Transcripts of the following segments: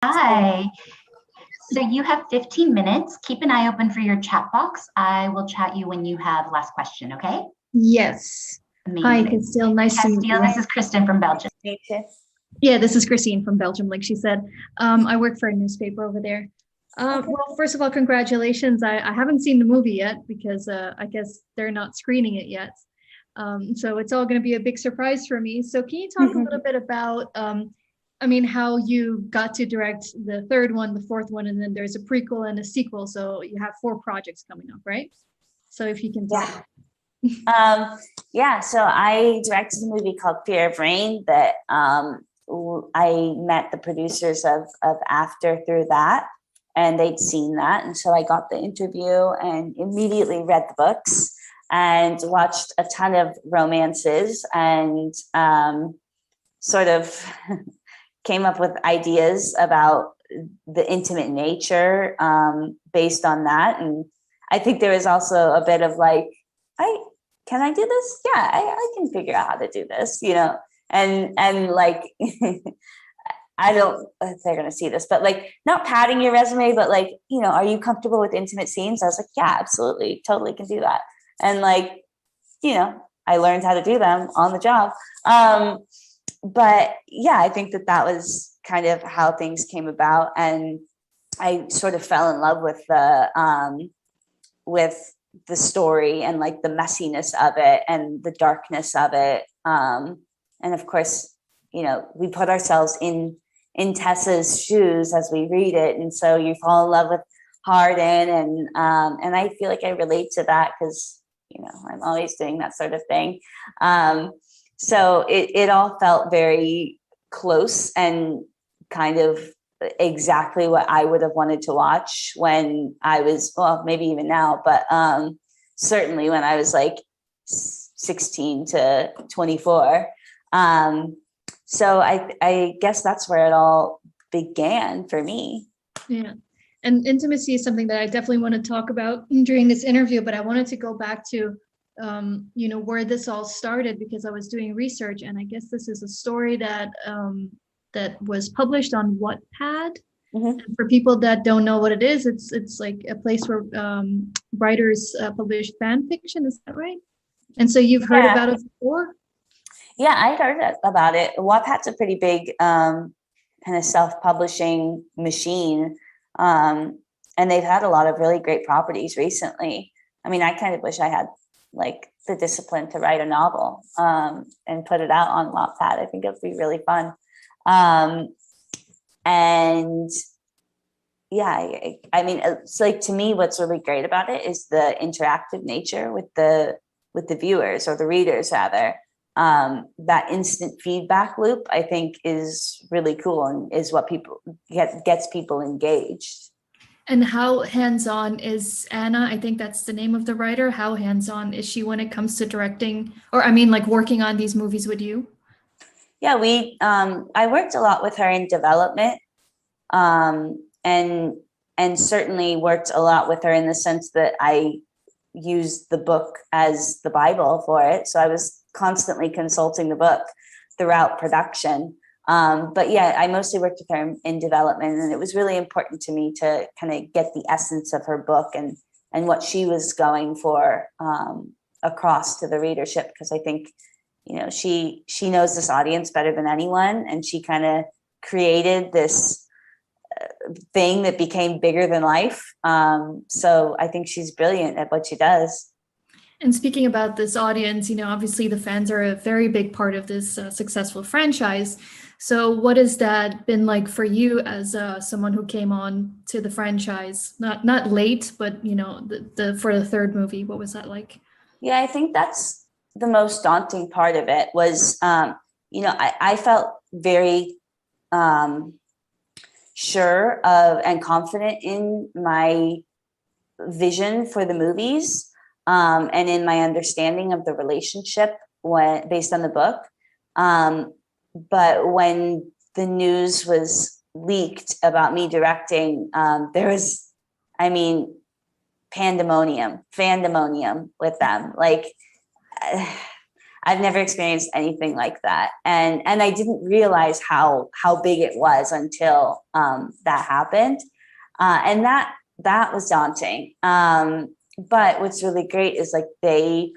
Hi. So you have 15 minutes. Keep an eye open for your chat box. I will chat you when you have last question, okay? Yes. Hi, Amazing. Castille. Nice to meet Castille, you. this is Kristen from Belgium. Yeah, this is Christine from Belgium, like she said. I work for a newspaper over there. Well, first of all, congratulations. I haven't seen the movie yet because I guess they're not screening it yet. So it's all going to be a big surprise for me. So can you talk a little bit about, how you got to direct the third one, the fourth one, and then there's a prequel and a sequel. So you have 4 projects coming up, right? So if you can talk. So I directed a movie called Fear of Rain that I met the producers of After through that, and they'd seen that. And so I got the interview and immediately read the books and watched a ton of romances and sort of came up with ideas about the intimate nature based on that. And I think there was also a bit of like, can I do this? Yeah, I can figure out how to do this, and like, I don't, they're going to see this, but like not padding your resume, but like, are you comfortable with intimate scenes? I was like, yeah, absolutely. Totally can do that. And like, I learned how to do them on the job. But yeah, I think that was kind of how things came about. And I sort of fell in love with the story and like the messiness of it and the darkness of it. And of course, we put ourselves in Tessa's shoes as we read it. And so you fall in love with Hardin. And I feel like I relate to that because, I'm always doing that sort of thing. So it all felt very close and kind of exactly what I would have wanted to watch when I was, well, maybe even now, but certainly when I was like 16 to 24. So I guess that's where it all began for me. Yeah. And intimacy is something that I definitely want to talk about during this interview, but I wanted to go back to, where this all started because I was doing research, and I guess this is a story that was published on Wattpad. Mm-hmm. And for people that don't know what it is, it's like a place where writers publish fan fiction. Is that right? And so you've heard about it before? Yeah, I heard about it. Wattpad's a pretty big kind of self-publishing machine. And they've had a lot of really great properties recently. I mean, I kind of wish I had like the discipline to write a novel and put it out on Wattpad. I think it'd be really fun. And yeah, I mean, it's like, to me, what's really great about it is the interactive nature with the viewers, or the readers rather. That instant feedback loop, I think, is really cool and is what people gets people engaged. And how hands-on is Anna? I think that's the name of the writer. How hands-on is she when it comes to directing, or like working on these movies with you? Yeah, I worked a lot with her in development, and certainly worked a lot with her in the sense that I used the book as the Bible for it. So I was constantly consulting the book throughout production. But yeah, I mostly worked with her in development, and it was really important to me to kind of get the essence of her book and what she was going for across to the readership, because I think, she knows this audience better than anyone, and she kind of created this thing that became bigger than life. So I think she's brilliant at what she does. And speaking about this audience, obviously the fans are a very big part of this successful franchise. So what has that been like for you as someone who came on to the franchise, not late, but for the third movie? What was that like? Yeah, I think that's the most daunting part of it was, I felt very sure of and confident in my vision for the movies, and in my understanding of the relationship based on the book. But when the news was leaked about me directing, there was, pandemonium with them. Like, I've never experienced anything like that. And I didn't realize how big it was until that happened. And that was daunting. But what's really great is like the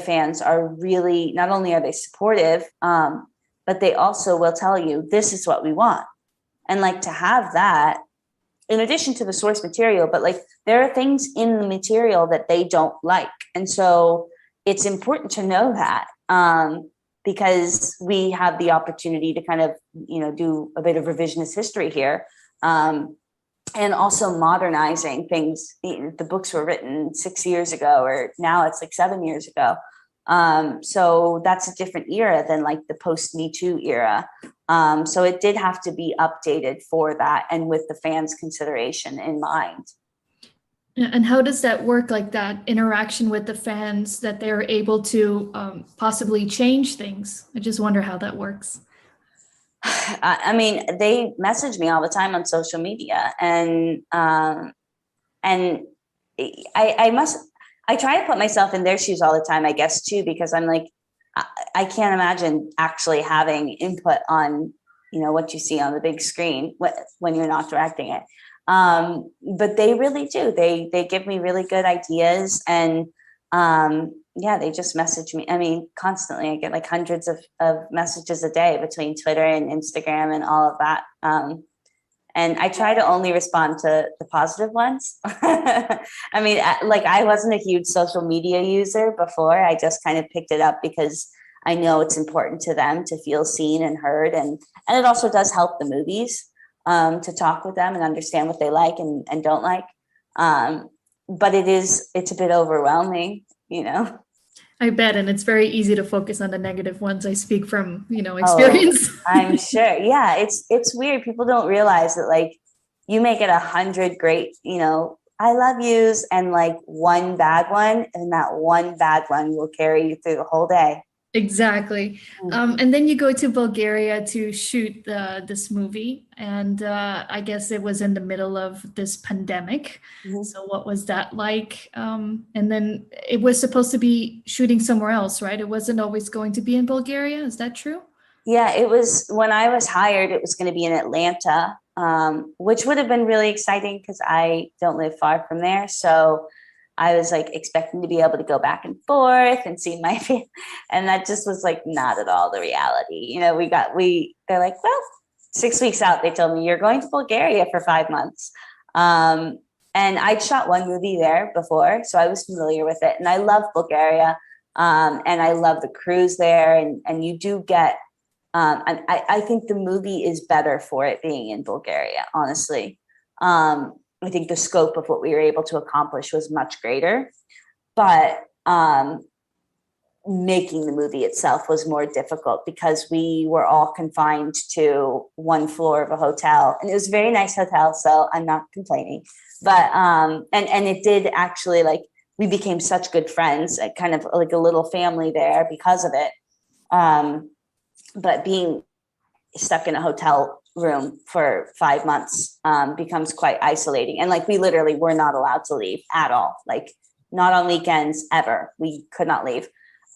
fans are really, not only are they supportive, but they also will tell you, this is what we want. And like to have that, in addition to the source material, but like there are things in the material that they don't like. And so it's important to know that, because we have the opportunity to kind of, do a bit of revisionist history here. And also modernizing things. The books were written 6 years ago, or now it's like 7 years ago. So that's a different era than like the post Me Too era. So it did have to be updated for that, and with the fans' consideration in mind. And how does that work, like that interaction with the fans, that they're able to possibly change things? I just wonder how that works. I mean, they message me all the time on social media, and I try to put myself in their shoes all the time, I guess, too, because I'm like, I can't imagine actually having input on, what you see on the big screen when you're not directing it. But they really do. They give me really good ideas, and they just message me. I mean, constantly. I get like hundreds of messages a day between Twitter and Instagram and all of that. And I try to only respond to the positive ones. I mean, like I wasn't a huge social media user before. I just kind of picked it up because I know it's important to them to feel seen and heard. And it also does help the movies to talk with them and understand what they like and don't like. But it's a bit overwhelming, I bet, and it's very easy to focus on the negative ones. I speak from, experience. Oh, I'm sure. Yeah, it's weird. People don't realize that like you may get 100 great, I love yous, and like one bad one, and that one bad one will carry you through the whole day. Exactly. And then you go to Bulgaria to shoot this movie. And I guess it was in the middle of this pandemic. Mm-hmm. So what was that like? And then it was supposed to be shooting somewhere else, right? It wasn't always going to be in Bulgaria. Is that true? Yeah, it was. When I was hired, it was going to be in Atlanta, which would have been really exciting because I don't live far from there. So I was like expecting to be able to go back and forth and see my family. And that just was like not at all the reality. They're like, well, 6 weeks out, they told me you're going to Bulgaria for 5 months. And I'd shot one movie there before, so I was familiar with it. And I love Bulgaria. And I love the crews there. And you do get, I think the movie is better for it being in Bulgaria, honestly. I think the scope of what we were able to accomplish was much greater, but making the movie itself was more difficult because we were all confined to one floor of a hotel, and it was a very nice hotel, so I'm not complaining. But and it did actually, like, we became such good friends, kind of like a little family there because of it. But being stuck in a hotel room for 5 months becomes quite isolating. And like, we literally were not allowed to leave at all, like not on weekends ever. We could not leave.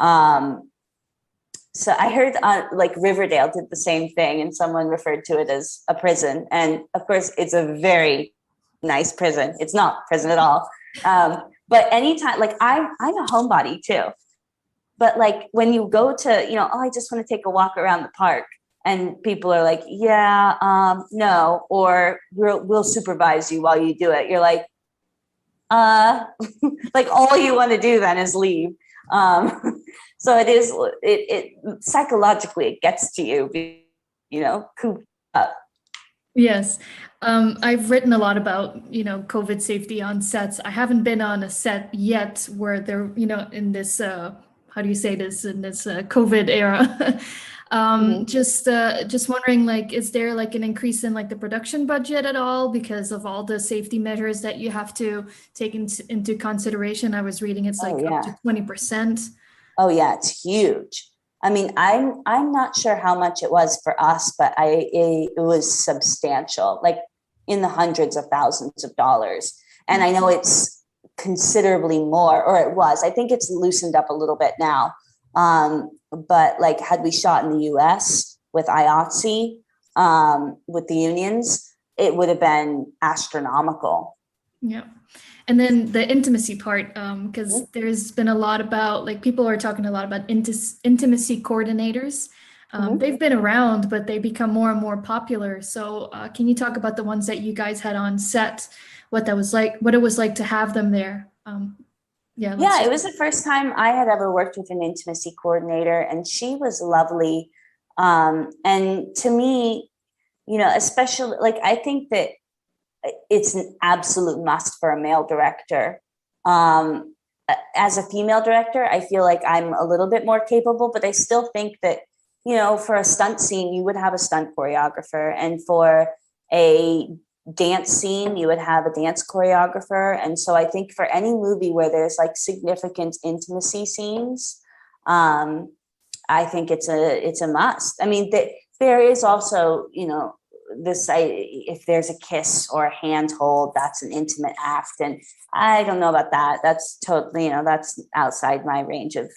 So I heard like Riverdale did the same thing, and someone referred to it as a prison. And of course it's a very nice prison. It's not prison at all. But anytime, like I'm a homebody too. But like when you go to, I just want to take a walk around the park, and people are like, yeah, no, or we'll supervise you while you do it. You're like, like all you want to do then is leave. So it psychologically, it gets to you, cooped up. Yes. I've written a lot about, COVID safety on sets. I haven't been on a set yet where they're, in this, how do you say this, in this COVID era. Just wondering, like, is there like an increase in like the production budget at all because of all the safety measures that you have to take into consideration? I was reading it's like up to 20%. Oh yeah, it's huge. I mean, I'm not sure how much it was for us, but it was substantial, like in the hundreds of thousands of dollars. And I know it's considerably more, or it was. I think it's loosened up a little bit now. But like, had we shot in the US with IATSE, with the unions, it would have been astronomical. Yeah. And then the intimacy part, because there's been a lot about, like, people are talking a lot about intimacy coordinators. They've been around, but they become more and more popular. So can you talk about the ones that you guys had on set, what that was like, what it was like to have them there? Yeah, it was the first time I had ever worked with an intimacy coordinator, and she was lovely. And to me, especially, like, I think that it's an absolute must for a male director. As a female director, I feel like I'm a little bit more capable, but I still think that, for a stunt scene, you would have a stunt choreographer, and for a dance scene, you would have a dance choreographer. And so I think for any movie where there's like significant intimacy scenes, I think it's a must. I mean, there is also, if there's a kiss or a hand hold, that's an intimate act. And I don't know about that. That's totally, that's outside my range of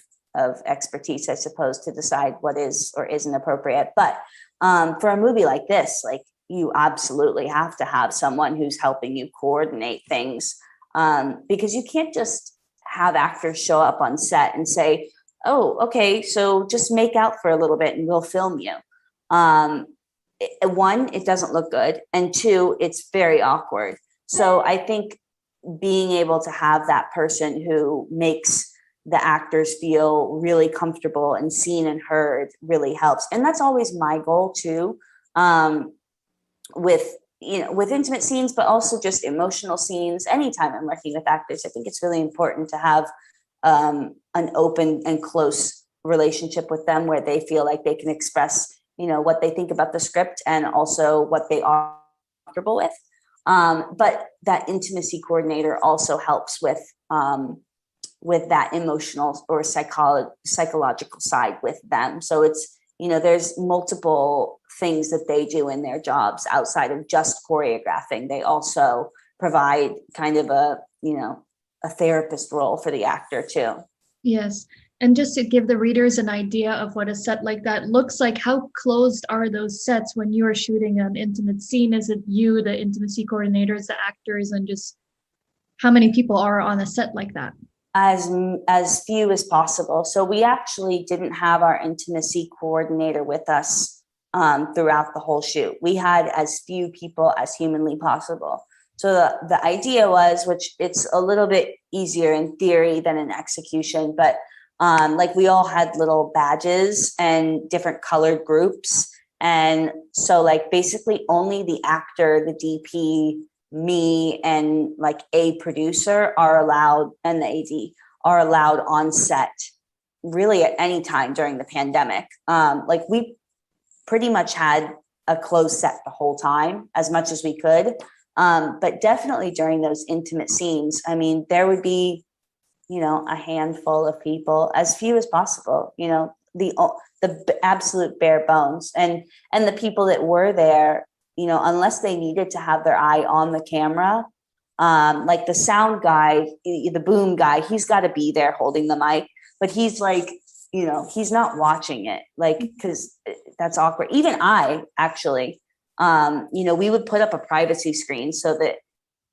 expertise, I suppose, to decide what is or isn't appropriate. But for a movie like this, like, you absolutely have to have someone who's helping you coordinate things, because you can't just have actors show up on set and say, oh, okay, so just make out for a little bit and we'll film you. One, it doesn't look good. And two, it's very awkward. So I think being able to have that person who makes the actors feel really comfortable and seen and heard really helps. And that's always my goal too. With intimate scenes, but also just emotional scenes. Anytime I'm working with actors, I think it's really important to have an open and close relationship with them, where they feel like they can express, what they think about the script and also what they are comfortable with. But that intimacy coordinator also helps with that emotional or psychological side with them. So it's, there's multiple things that they do in their jobs outside of just choreographing. They also provide kind of a therapist role for the actor too. Yes. And just to give the readers an idea of what a set like that looks like, how closed are those sets when you are shooting an intimate scene? Is it you, the intimacy coordinators, the actors, and just how many people are on a set like that? As few as possible. So we actually didn't have our intimacy coordinator with us throughout the whole shoot. We had as few people as humanly possible. So the idea was, which it's a little bit easier in theory than in execution, but like, we all had little badges and different colored groups. And so, like, basically only the actor, the DP, me, and like a producer are allowed, and the AD are allowed on set really at any time during the pandemic. Like, we pretty much had a closed set the whole time as much as we could. But definitely during those intimate scenes, I mean, there would be, a handful of people, as few as possible, the absolute bare bones. And the people that were there, unless they needed to have their eye on the camera, like the sound guy, the boom guy, he's got to be there holding the mic, but he's like, he's not watching it, like, because that's awkward. Even I actually, we would put up a privacy screen so that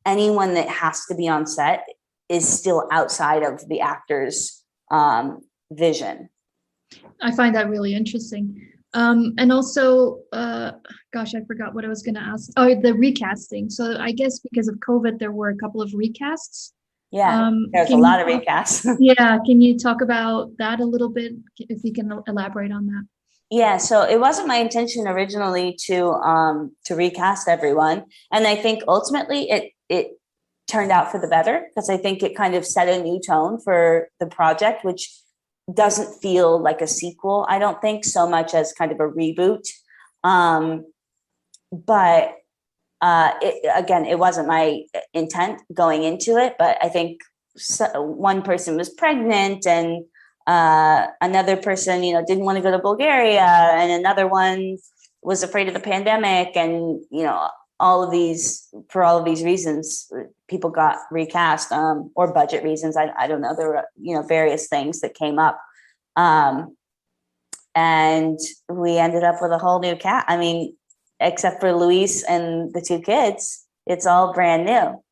anyone that has to be on set is still outside of the actor's vision. I find that really interesting. And also, gosh, I forgot what I was going to ask. Oh, the recasting. So I guess because of COVID, there were a couple of recasts. Yeah, there's a lot of recasts. Yeah, can you talk about that a little bit, if you can elaborate on that? Yeah, so it wasn't my intention originally to recast everyone, and I think ultimately it turned out for the better, because I think it kind of set a new tone for the project, which doesn't feel like a sequel, I don't think, so much as kind of a reboot. But it wasn't my intent going into it, but I think one person was pregnant, and another person, didn't want to go to Bulgaria, and another one was afraid of the pandemic, and all of these reasons, people got recast, or budget reasons. I don't know. There were various things that came up, And we ended up with a whole new cast. I mean, except for Luis and the 2 kids, it's all brand new.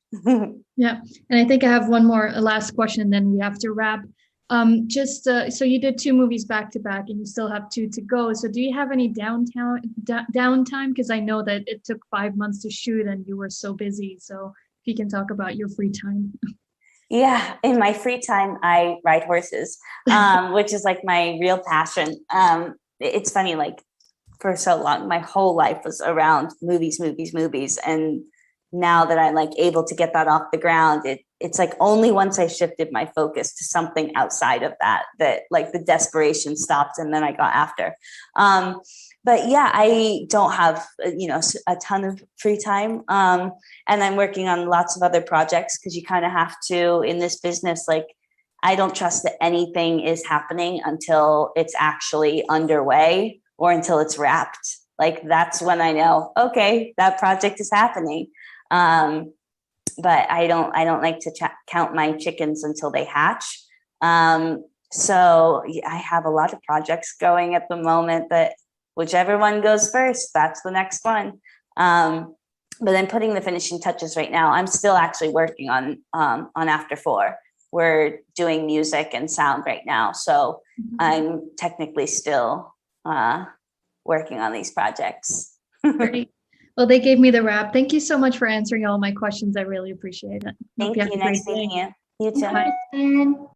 Yeah, and I think I have one more last question, then we have to wrap. So you did 2 movies back to back, and you still have 2 to go. So do you have any downtime? Because I know that it took 5 months to shoot, and you were so busy. So if you can talk about your free time. Yeah, in my free time, I ride horses, which is like my real passion. It's funny, like for so long, my whole life was around movies. And now that I'm like able to get that off the ground, it's like only once I shifted my focus to something outside of that like the desperation stopped, and then I got after. But yeah, I don't have, a ton of free time. And I'm working on lots of other projects, because you kind of have to in this business. Like, I don't trust that anything is happening until it's actually underway or until it's wrapped. Like, that's when I know, okay, that project is happening. But I don't like to count my chickens until they hatch. So yeah, I have a lot of projects going at the moment, that whichever one goes first, that's the next one. But then putting the finishing touches right now, I'm still actually working on After 4. We're doing music and sound right now. So I'm technically still working on these projects. Great. Well, they gave me the wrap. Thank you so much for answering all my questions. I really appreciate it. Thank you. Nice meeting you. You too. Bye. Kristen.